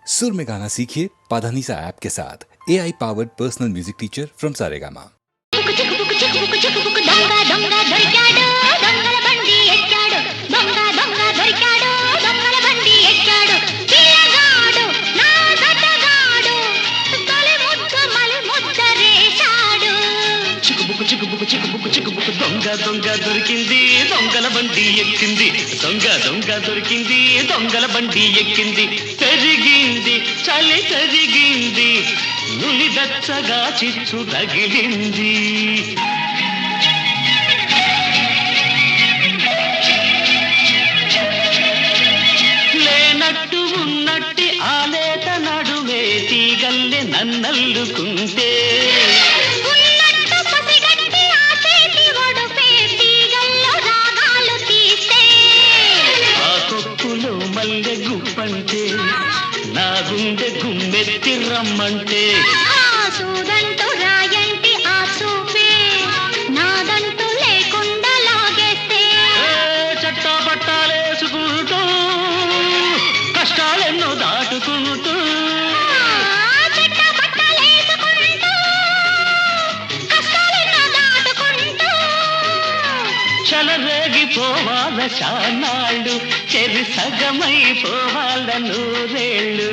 सुर में गाना सीखिए पाधानीसा ऐप के साथ AI powered personal music teacher from Saregama. దొంగ దొంగ దొరికింది దొంగల బండి ఎక్కింది దొంగ దొంగ దొరికింది దొంగల బండి ఎక్కింది తరిగింది చలి తరిగింది నులిదచ్చగా చిచ్చు తగిలింది లేనట్టు ఉన్నట్టి ఆలేత నడుమే తీగల్లె నన్నల్లుకుంటే గుప్పంటే నా గుండె గుమ్మెత్తి రమ్మంటే సూదంటూ రాయంటి ఆ చూపే నాదంటూ లేకుండా లాగేస్తే చట్టా పట్టాలేసుకుంటూ కష్టాలెన్నో దాటుకుంటూ చట్టా పట్టాలేసుకుంటూ కష్టాలెన్నో దాటుకుంటూ చలరేగిపోవాల చానాళ్ళు చెరి సగమైపోవాల నూరేళ్ళు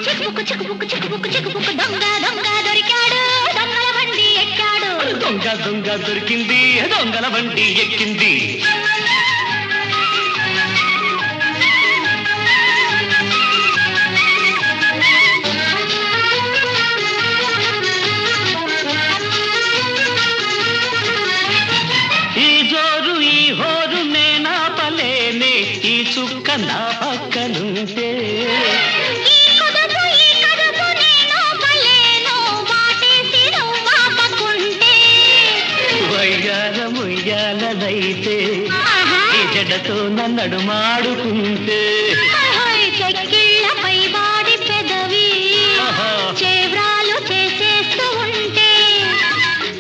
చిక్కుబుక్కు చిక్కుబుక్కు చిక్కుబుక్కు చిక్కుబుక్కు దొంగ దొంగ దొరికాడు దొంగల బండి ఎక్కాడు దొంగ దొంగ దొరికింది దొంగల బండి ఎక్కింది ఈ జోరు ఈ హోరు నేనాపలేనే ఈ చుక్క నా పక్కనుంటే ఈ కదుపు నేను పలేను వాటేసి నువ్వాపకుంటే వయ్యాలముయ్యాలదైతే ఈ జడతో నన్నడు మాడుకుంటే చెక్కిళ్ళపై వాడి పెదవి చేవ్రాలు చేసేస్తూ ఉంటే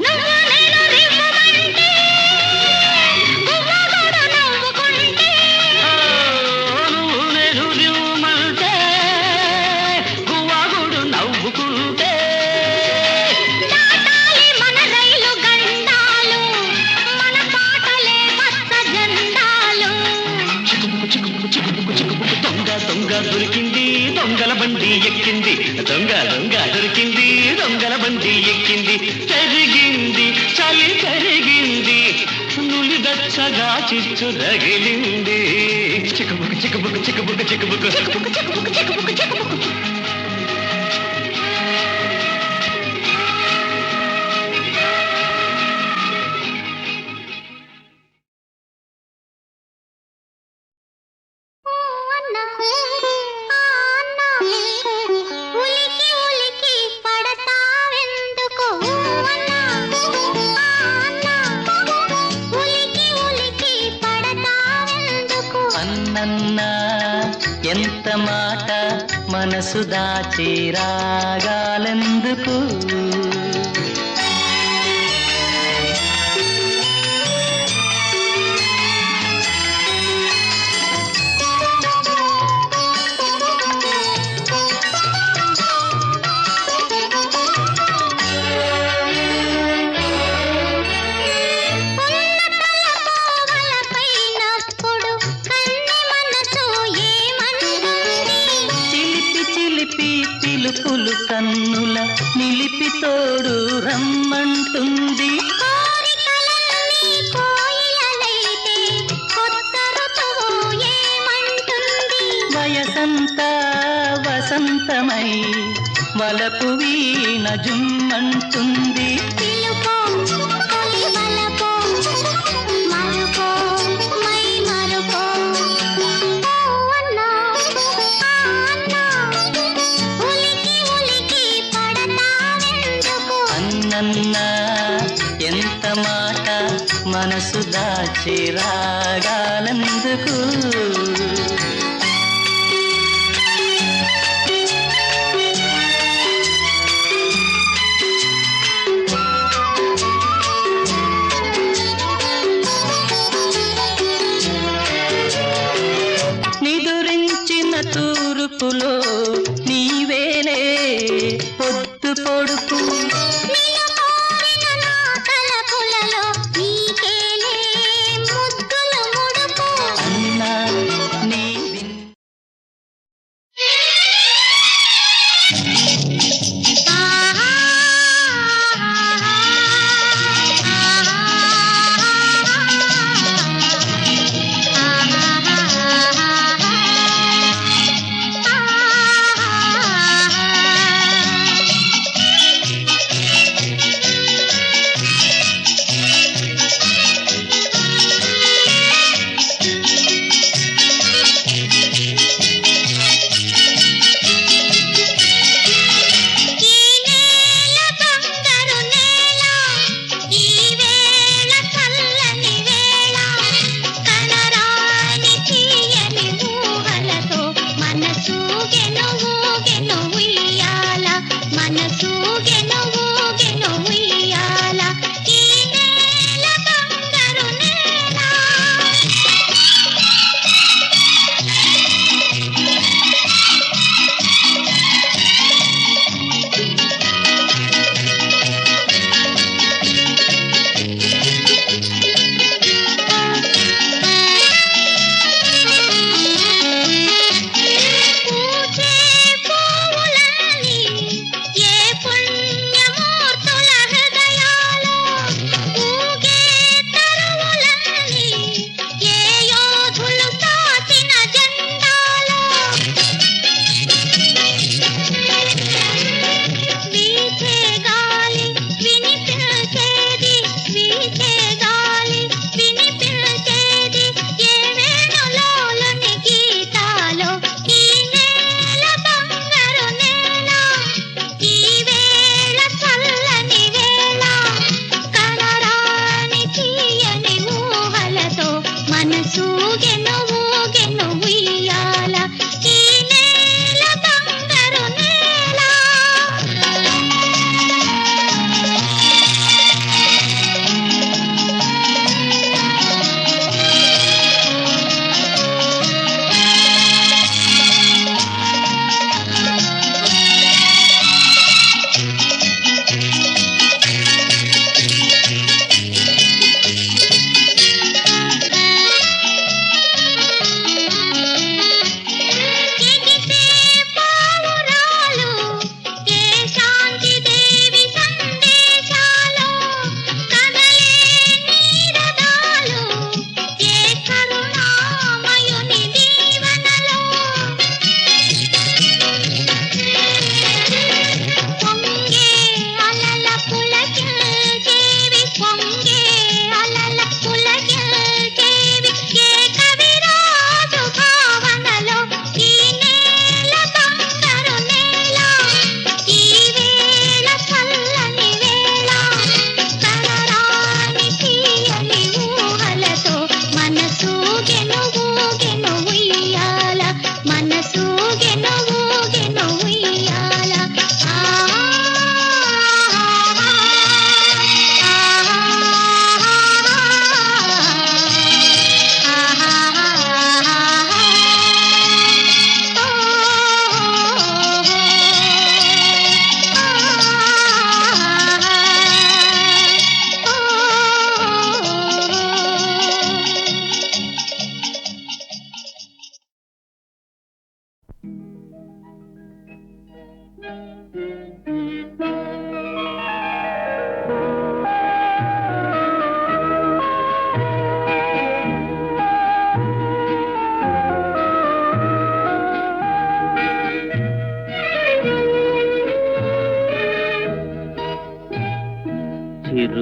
నువ్వు నేను రివ్వమంటే గువ్వగూడు నవ్వుకుంటే నువ్వు నేను రివ్వమంటే గువ్వాగుడు నవ్వుకుంటే దాటాలి మన రైలు గండాలు మన పాటలే మత్త జెండాలు చిక్కుబుక్కు చిక్కుబుక్కు చిక్కుబుక్కు చిక్కుబుక్కు దొంగ దొంగ దొరికింది దొంగల బండి ఎక్కింది దొంగ దొంగ దొరికింది దొంగల బండి ఎక్కింది తరిగింది చలి తరిగింది నులిదచ్చగా చిచ్చు తగిలింది చిక్కుబుక్కు చిక్కుబుక్కు చిక్కుబుక్కు చిక్కుబుక్కు చిక్కుబుక్కు చిక్కుబుక్కు చిక్కుబుక్కు చిక్కుబుక్కు ఉలికి ఉలికి పడతావెందుకు ఉలికి ఉలికి పడతావెందుకు అన్నన్నా ఎంత మాట మనసు దాచి రాగాలెందుకు పోవలపైనప్పుడు కన్నె మనసు ఏమంటుంది చిలిపి చిలిపి పిలుపులు కన్నుల నిలిపి తోడు రమ్మంటుంది కోరికలన్నీ కోయిలలైతే కొత్త ఋతువు ఏమంటుంది వయసంతా వసంతమై వలపు వీణ జుమ్మంటుంది పిలుపో కలివలపో మరుపో మై మరుపో అన్నా ఉలికి ఉలికి పడతావెందుకు అన్నన్నా ఎంత మాట మనసు దాచి రాగాలెందుకు తూర్పులో నీవేలే పొద్దు పొడుపు నిన్ను కోరిన నా తలపులలో నీకేలే ముద్దుల ముడుపు. అన్నా నీ ఆహా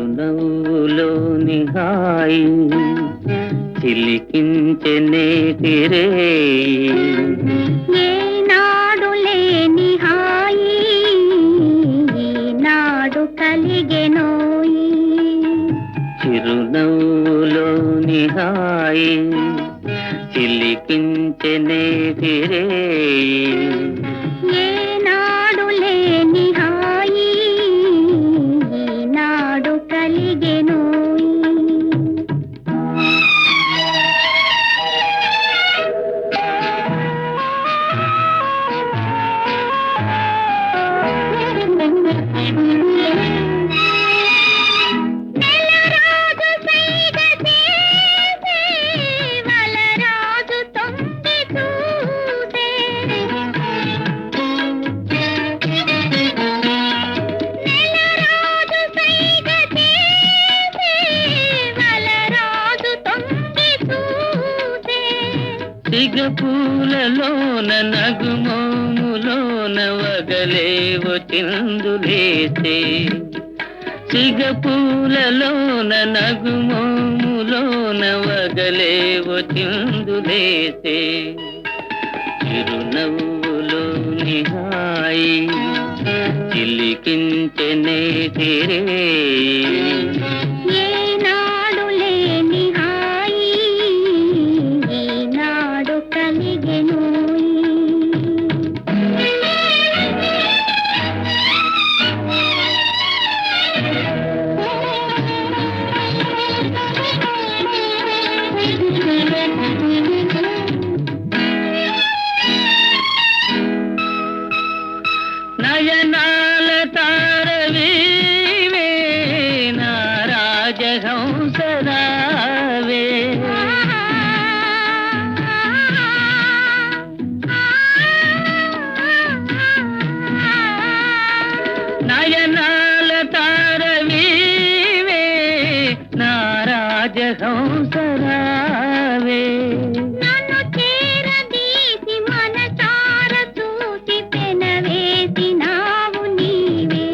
చిరునవ్వులోని హాయి చిలికించే నేటిరే ఏనాడు లేని హాయి ఈనాడు కలిగెనోయి. చిరునవ్వులోని హాయి చిలికించే నేటిరే ఏనాడు లేని హాయి ఈనాడు కలిగెనోయి. నెలరాజు సైగ చేసే వలరాజు తొంగి చూసే నెలరాజు సైగ చేసే వలరాజు తొంగి చూసే సిగపూలలోన నగుమోములోన వగలేవో చిందులేసే సిగపూలలోన నగుమోములోన వగలేవో చిందులేసే చిరునవ్వులోని హాయి చిలికించెనే తిరే ఏనాడు లేని హాయి ఈనాడు కలిగెనోయి నయనాల తారవీవే నా రాజహంసరావే నయనాల తారవీవే నా రాజహంసరావే నన్ను చేరదీసి మనసార చూసి పెనవేసినావు నీవే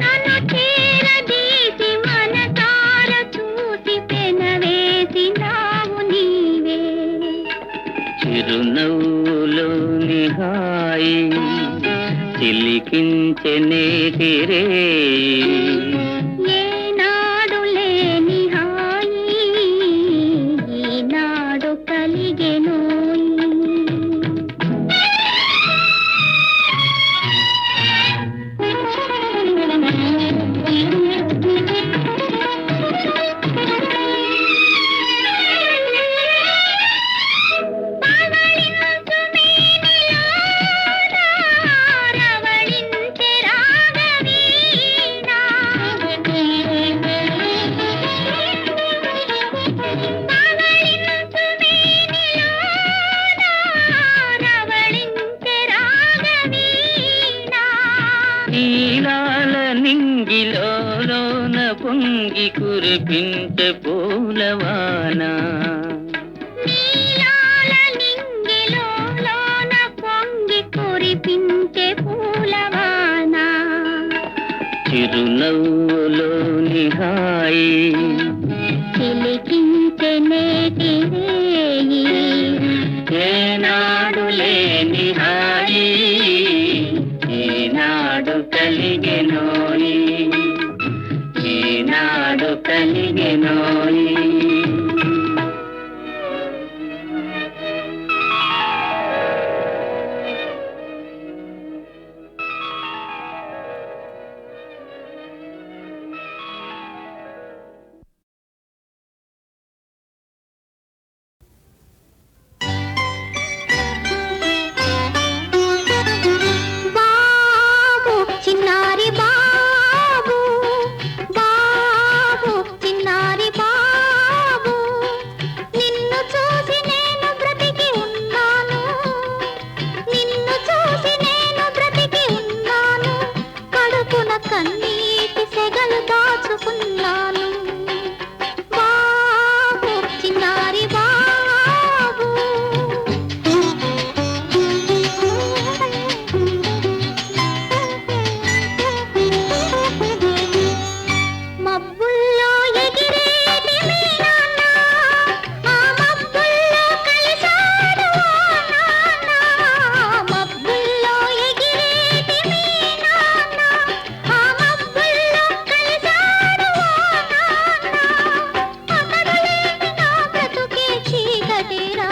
నన్ను చేరదీసి మనసార చూసి పెనవేసినావు నీవే చిరునవ్వులోని హాయి చిలికించెనే తిరే ఏనాడు లేని హాయి ఈనాడు కలిగెనోయి పవళించు మేనిలోన రవళించె రాగవీణ పవళించు మేనిలోన రవళించె రాగవీణ నీలాల నింగిలోన పొంగి కురిపించే పూలవాన నీలాల నింగిలోన పొంగి కురిపించే పూలవాన చిరునవ్వులోని హాయి చిలికించె నేటి రేయి ఏనాడు లేని హాయి ఈనాడు కలిగెనోయి ఈనాడు కలిగెనోయి బాబు చిన్నారి బాబు బాబు చిన్నారి బాబు నిన్ను చూసి నేను బ్రతికి ఉన్నాను నిన్ను చూసి నేను బ్రతికి ఉన్నాను కడుపున కన్నీటి సెగలు దాచుకున్నాను బాబు చిన్నారి బాబు మబ్బుల్లో ఎగిరేటి మీ నాన్న ఆ మబ్బుల్లో కలిశాడు ఓ నాన్న మబ్బుల్లో ఎగిరేటి మీ నాన్న ఆ మబ్బుల్లో కలిశాడు ఓ నాన్న అతడులేని నా బ్రతుకే చీకటిరా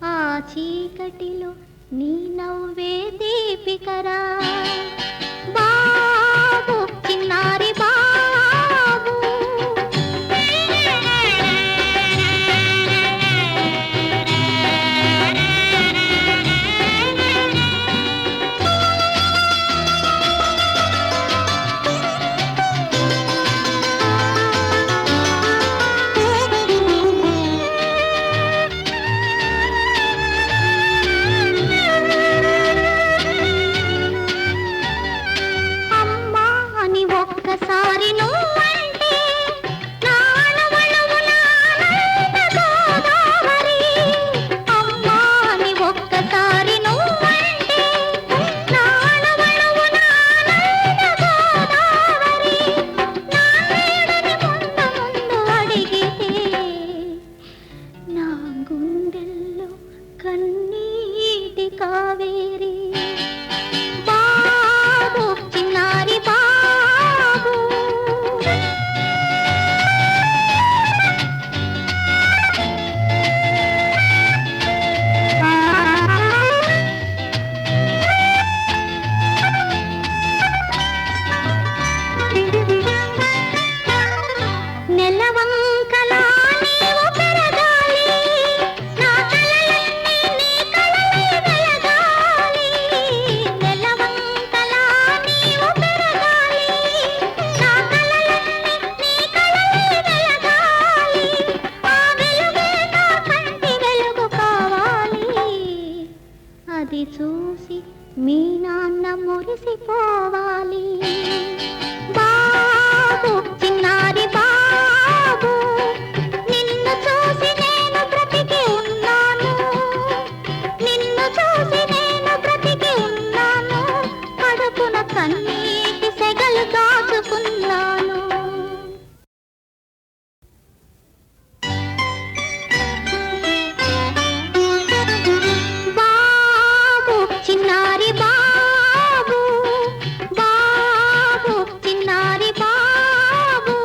ఆ చీకటిలో నీ నవ్వే దీపికరా బాబు చిన్నారి బాబు చూసి మీ నాన్న మురిసిపోవాలి. బాబు చిన్నారి బాబు, నిన్ను చూసి నేను బ్రతికి ఉన్నాను, నిన్ను చూసి నేను బ్రతికి ఉన్నాను, కడుపున కన్నీటి సెగలు దాచుకున్నాను. బాబు చిన్నారి బాబు, బాబు చిన్నారి బాబు,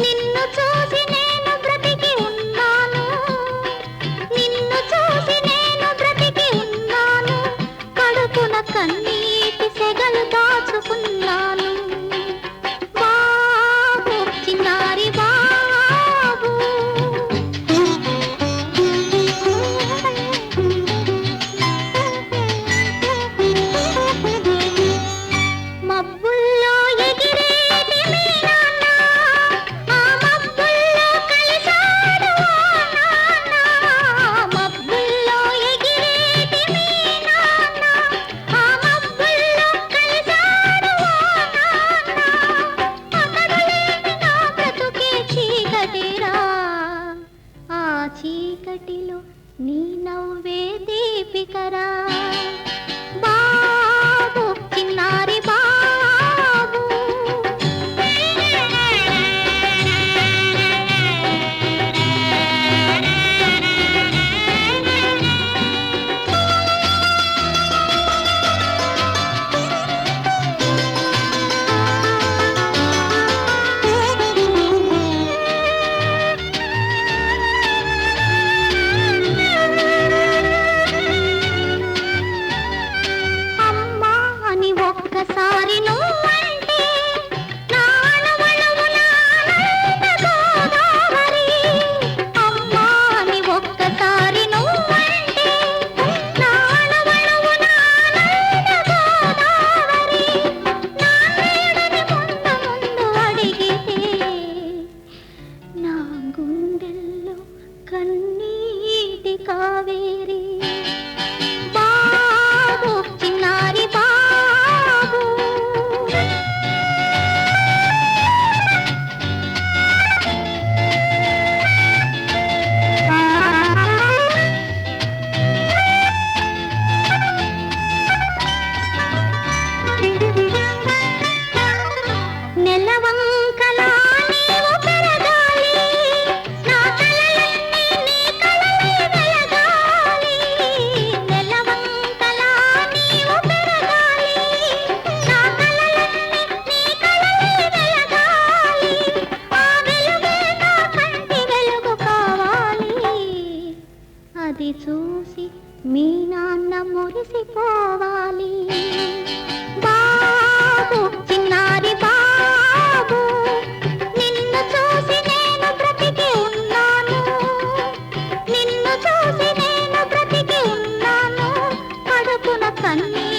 నిన్ను చూసి నేను బ్రతికి ఉన్నాను, నిన్ను చూసి నేను బ్రతికి ఉన్నాను, కడుపున కన్నీటి సెగలు దాచుకున్నాను. బాబు చిన్నారి బాబు. మబ్బుల్లో ఎగిరేటి మీ నాన్న, ఆ మబ్బుల్లో కలిశాడు ఓ నాన్న. మబ్బుల్లో ఎగిరేటి మీ నాన్న, ఆ మబ్బుల్లో కలిశాడు ఓ నాన్న. అతడు లేని నా బ్రతుకే చీకటిరా, ఆ చీకటిలో నీ నవ్వే దీపికరా. బాబు చిన్నారి బాబు. అమ్మా అని ఒక్కసారి నువ్వంటే నా అణువణువున ఆనంద గోదావరి. అమ్మా అని ఒక్కసారి నువ్వంటే నా అణువణువున ఆనంద గోదావరి. నాన్నని ముందు ముందు అడిగితే నా గుండెల్లో కన్నీటి కావేరి. బాబు చిన్నారి బాబు. నెలవంకలా నీవు పెరగాలి, నా కలలన్నీ నీ కలలై వెలగాలి. నెలవంకలా నీవు పెరగాలి, నా కలలన్నీ నీ కలలై వెలగాలి. ఆ వెలుగే నా కంటి వెలుగు కావాలి, అది చూసి మీ నాన్న మురిసిపోవాలి. బాబు చిన్నారి బాబు, నిన్ను చూసి నేను బ్రతికి ఉన్నాను, నిన్ను చూసి నేను బ్రతికి ఉన్నాను, కడుపున కన్నీ